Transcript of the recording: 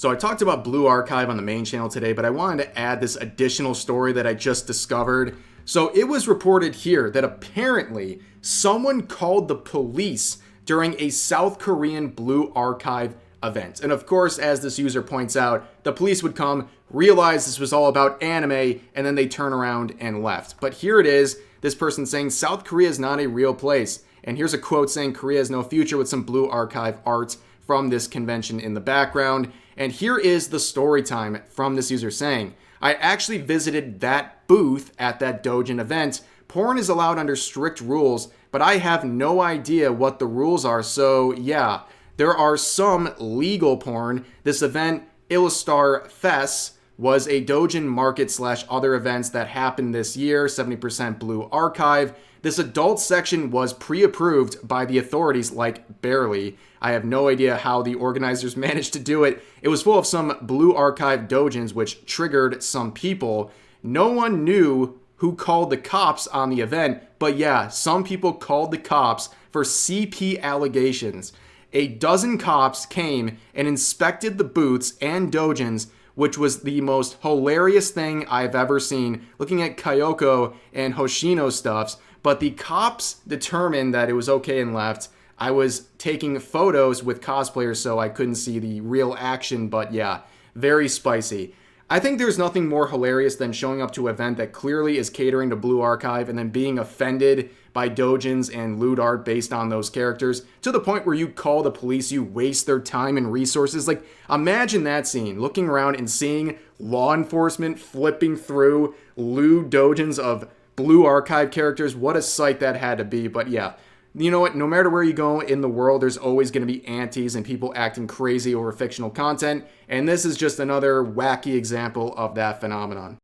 So I talked about Blue Archive on the main channel today, but I wanted to add this additional story that I just discovered. So it was reported here that apparently someone called the police during a South Korean Blue Archive event. And of course, as this user points out, the police would come, realize this was all about anime, and then they turn around and left. But here it is, this person saying South Korea is not a real place. And here's a quote saying Korea has no future with some Blue Archive art from this convention in the background. And here is the story time from this user saying, I actually visited that booth at that Dojin event. Porn is allowed under strict rules, but I have no idea what the rules are. So yeah, there are some legal porn. This event, Illustar Fest, was a Dojin market / other events that happened this year, 70% Blue Archive. This adult section was pre-approved by the authorities, like barely. I have no idea how the organizers managed to do it. It was full of some Blue Archive dojins, which triggered some people. No one knew who called the cops on the event, but yeah, some people called the cops for CP allegations. A dozen cops came and inspected the booths and dojins, which was the most hilarious thing I've ever seen, looking at Kyoko and Hoshino stuffs. But the cops determined that it was okay and left. I was taking photos with cosplayers, so I couldn't see the real action, but yeah, very spicy. I think there's nothing more hilarious than showing up to an event that clearly is catering to Blue Archive and then being offended by dojins and lewd art based on those characters to the point where you call the police, you waste their time and resources. Like, imagine that scene, looking around and seeing law enforcement flipping through lewd dojins of Blue Archive characters. What a sight that had to be. But yeah, you know what? No matter where you go in the world, there's always going to be antis and people acting crazy over fictional content. And this is just another wacky example of that phenomenon.